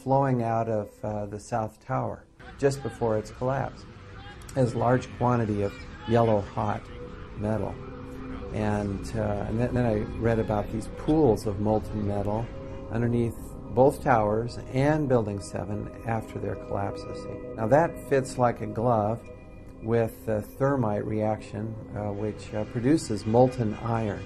flowing out of the South Tower just before its collapse. It has a large quantity of yellow hot metal. And then I read about these pools of molten metal underneath both towers and Building 7 after their collapses. Now that fits like a glove with the thermite reaction, which produces molten iron.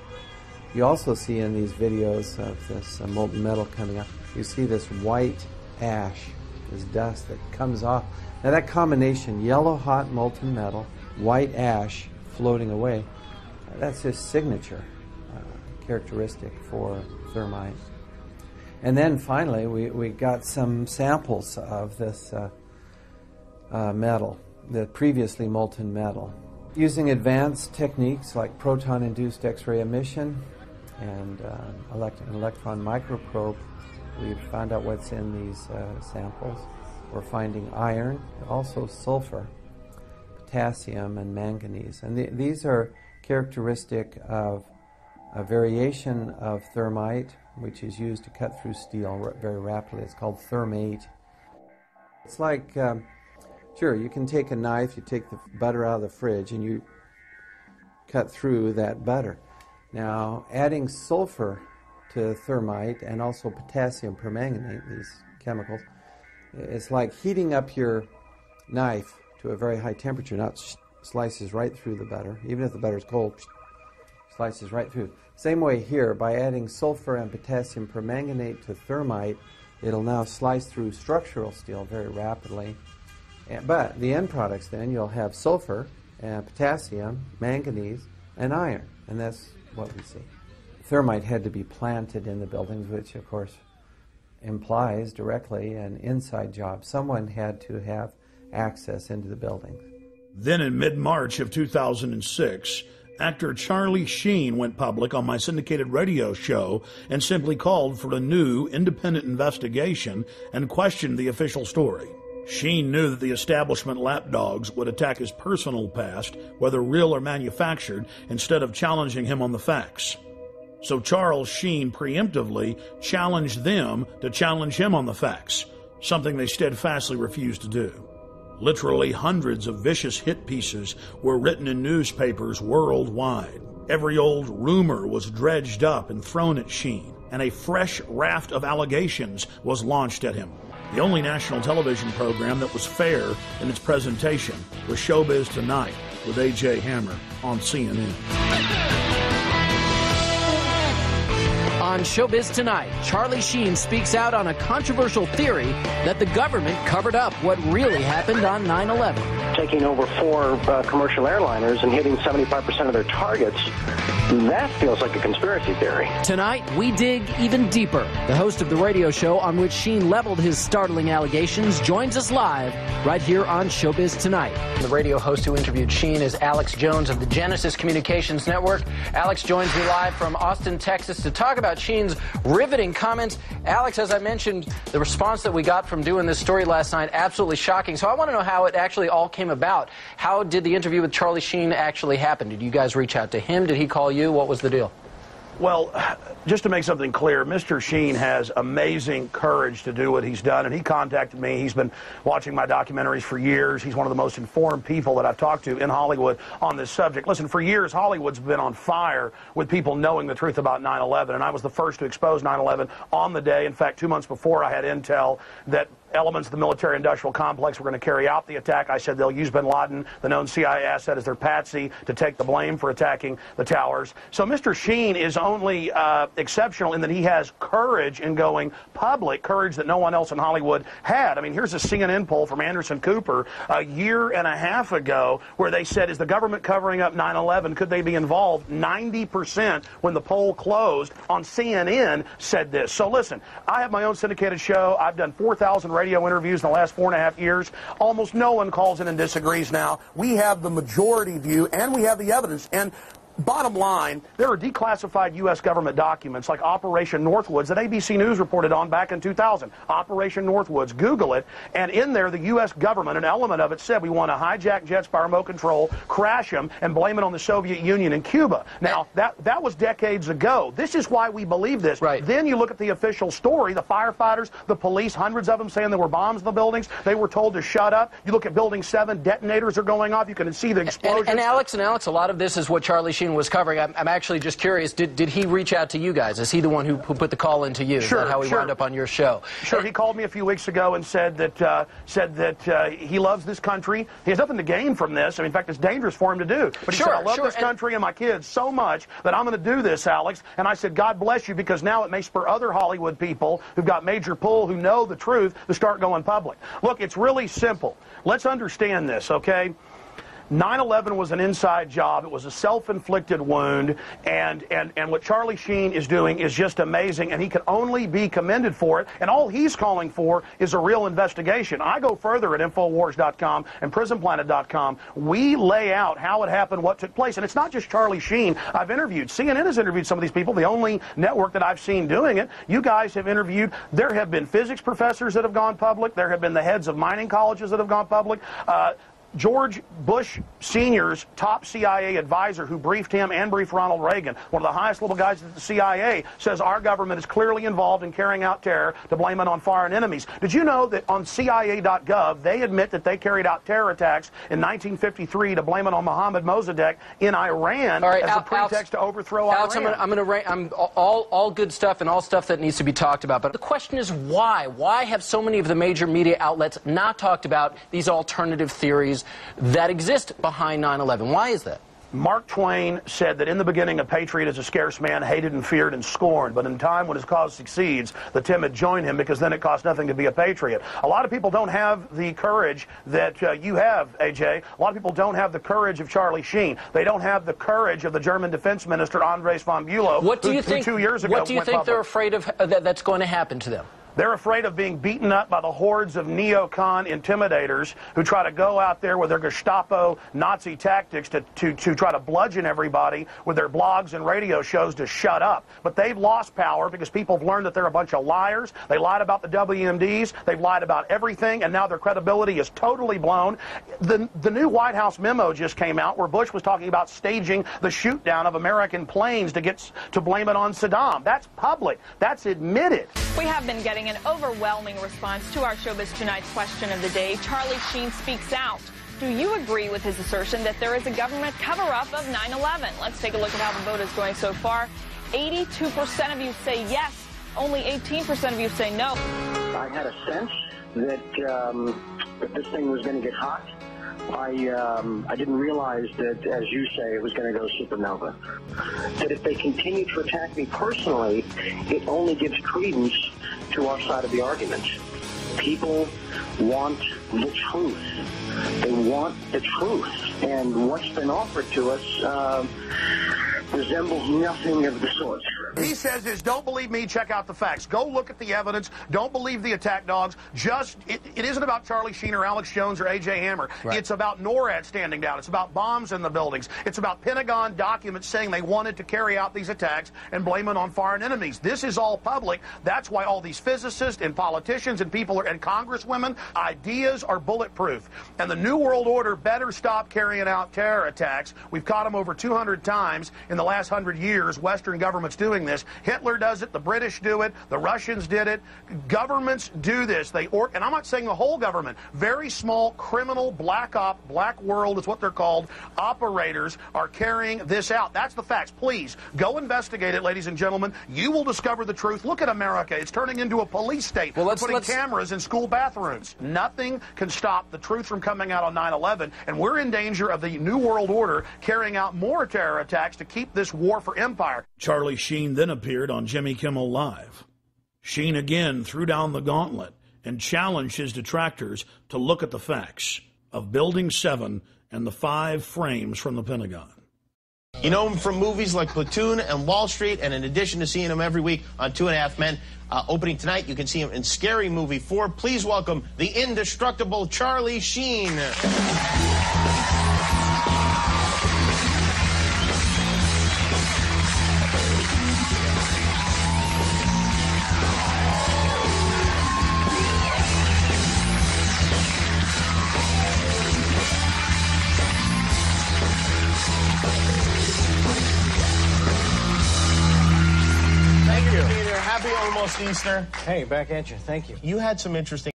You also see in these videos of this molten metal coming up, you see this white ash, this dust that comes off. Now that combination, yellow hot molten metal, white ash floating away, that's his signature characteristic for thermite. And then finally, we got some samples of this metal, the previously molten metal. Using advanced techniques like proton-induced X-ray emission and an electron microprobe, we found out what's in these samples. We're finding iron, also sulfur, potassium, and manganese. And these are characteristic of a variation of thermite, which is used to cut through steel very rapidly. It's called thermate. It's like, sure, you can take a knife, you take the butter out of the fridge, and you cut through that butter. Now, adding sulfur to thermite and also potassium permanganate, these chemicals, it's like heating up your knife to a very high temperature. Now it slices right through the butter. Even if the butter is cold, slices right through. Same way here, by adding sulfur and potassium permanganate to thermite, it'll now slice through structural steel very rapidly. But the end products then, you'll have sulfur and potassium, manganese, and iron. And that's what we see. Thermite had to be planted in the buildings, which of course implies directly an inside job. Someone had to have access into the buildings. Then in mid-March of 2006, actor Charlie Sheen went public on my syndicated radio show and simply called for a new independent investigation and questioned the official story. Sheen knew that the establishment lapdogs would attack his personal past, whether real or manufactured, instead of challenging him on the facts. So Charles Sheen preemptively challenged them to challenge him on the facts, something they steadfastly refused to do. Literally hundreds of vicious hit pieces were written in newspapers worldwide. Every old rumor was dredged up and thrown at Sheen, and a fresh raft of allegations was launched at him. The only national television program that was fair in its presentation was Showbiz Tonight with A.J. Hammer on CNN. On Showbiz Tonight, Charlie Sheen speaks out on a controversial theory that the government covered up what really happened on 9/11. Taking over 4 commercial airliners and hitting 75% of their targets, that feels like a conspiracy theory. Tonight, we dig even deeper. The host of the radio show on which Sheen leveled his startling allegations joins us live right here on Showbiz Tonight. The radio host who interviewed Sheen is Alex Jones of the Genesis Communications Network. Alex joins me live from Austin, Texas to talk about Sheen's riveting comments. Alex, as I mentioned, the response that we got from doing this story last night, absolutely shocking. So I want to know how it actually all came about. How did the interview with Charlie Sheen actually happen? Did you guys reach out to him? Did he call you? What was the deal? Well, just to make something clear, Mr. Sheen has amazing courage to do what he's done, and he contacted me. He's been watching my documentaries for years. He's one of the most informed people that I've talked to in Hollywood on this subject. Listen, for years, Hollywood's been on fire with people knowing the truth about 9/11, and I was the first to expose 9/11 on the day. In fact, 2 months before, I had intel that elements of the military-industrial complex were going to carry out the attack. I said they'll use bin Laden, the known CIA asset, as their patsy to take the blame for attacking the towers. So Mr. Sheen is only exceptional in that he has courage in going public, courage that no one else in Hollywood had. I mean, here's a CNN poll from Anderson Cooper a year and a half ago where they said, is the government covering up 9/11? Could they be involved? 90% when the poll closed on CNN said this. So listen, I have my own syndicated show. I've done 4,000 radio interviews in the last 4.5 years. Almost no one calls in and disagrees now. We have the majority view, and we have the evidence. And Bottom line, there are declassified U.S. government documents like Operation Northwoods that ABC News reported on back in 2000. Operation Northwoods, Google it, and in there the U.S. government, an element of it said we want to hijack jets by remote control, crash them, and blame it on the Soviet Union and Cuba. Now, that was decades ago. This is why we believe this. Right. Then you look at the official story, the firefighters, the police, hundreds of them saying there were bombs in the buildings. They were told to shut up. You look at Building 7, detonators are going off. You can see the explosions. And Alex, a lot of this is what Charlie Sheen was covering. I'm actually just curious, did he reach out to you guys? Is he the one who put the call into you? Sure, Is that how he wound up on your show? Sure, he called me a few weeks ago and said that he loves this country. He has nothing to gain from this. I mean, in fact, it's dangerous for him to do. But he said, I love this country and my kids so much that I'm going to do this, Alex. And I said, God bless you, because now it may spur other Hollywood people who've got major pull, who know the truth, to start going public. Look, it's really simple. Let's understand this, okay? 9/11 was an inside job. It was a self-inflicted wound, and what Charlie Sheen is doing is just amazing, and he can only be commended for it, and all he's calling for is a real investigation. I go further at Infowars.com and PrisonPlanet.com. We lay out how it happened, what took place, and it's not just Charlie Sheen. I've interviewed, CNN has interviewed some of these people, the only network that I've seen doing it. You guys have interviewed. There have been physics professors that have gone public. There have been the heads of mining colleges that have gone public. George Bush Sr.'s top CIA advisor who briefed him and briefed Ronald Reagan, one of the highest level guys at the CIA, says our government is clearly involved in carrying out terror to blame it on foreign enemies. Did you know that on CIA.gov they admit that they carried out terror attacks in 1953 to blame it on Mohammad Mossadegh in Iran as a pretext to overthrow Iran? I'm all good stuff and all stuff that needs to be talked about, but the question is why? Why have so many of the major media outlets not talked about these alternative theories that exist behind 9/11? Why is that? Mark Twain said that in the beginning a patriot is a scarce man, hated and feared and scorned, but in time when his cause succeeds, the timid join him, because then it costs nothing to be a patriot. A lot of people don't have the courage that you have, AJ. A lot of people don't have the courage of Charlie Sheen. They don't have the courage of the German defense minister, Andres von Bülow, who 2 years ago What do you think they're afraid of that's going to happen to them? They're afraid of being beaten up by the hordes of neocon intimidators who try to go out there with their Gestapo Nazi tactics to try to bludgeon everybody with their blogs and radio shows to shut up. But they've lost power because people have learned that they're a bunch of liars. They lied about the WMDs. They've lied about everything, and now their credibility is totally blown. The new White House memo just came out where Bush was talking about staging the shoot down of American planes to blame it on Saddam. That's public. That's admitted. We have been getting an overwhelming response to our Showbiz Tonight's question of the day. Charlie Sheen speaks out. Do you agree with his assertion that there is a government cover-up of 9/11? Let's take a look at how the vote is going so far. 82% of you say yes. Only 18% of you say no. I had a sense that this thing was going to get hot. I didn't realize that, as you say, it was going to go supernova. That if they continue to attack me personally, it only gives credence to our side of the argument. People want the truth. They want the truth. And what's been offered to us resembles nothing of the sort. He says is, don't believe me, check out the facts. Go look at the evidence. Don't believe the attack dogs. It isn't about Charlie Sheen or Alex Jones or A.J. Hammer. Right. It's about NORAD standing down. It's about bombs in the buildings. It's about Pentagon documents saying they wanted to carry out these attacks and blame it on foreign enemies. This is all public. That's why all these physicists and politicians and people and congresswomen, ideas are bulletproof. And the New World Order better stop carrying out terror attacks. We've caught them over 200 times in the last 100 years. Western governments doing this. Hitler does it. The British do it. The Russians did it. Governments do this. And I'm not saying the whole government. Very small criminal black world is what they're called. Operators are carrying this out. That's the facts. Please go investigate it, ladies and gentlemen. You will discover the truth. Look at America. It's turning into a police state. Well, putting cameras in school bathrooms. Nothing can stop the truth from coming out on 9/11, and we're in danger of the New World Order carrying out more terror attacks to keep this war for empire. Charlie Sheen then appeared on Jimmy Kimmel Live. Sheen again threw down the gauntlet and challenged his detractors to look at the facts of Building 7 and the 5 frames from the Pentagon. You know him from movies like Platoon and Wall Street, and in addition to seeing him every week on 2.5 Men, opening tonight, you can see him in Scary Movie 4. Please welcome the indestructible Charlie Sheen. Steensner. Hey, back at you. Thank you. You had some interesting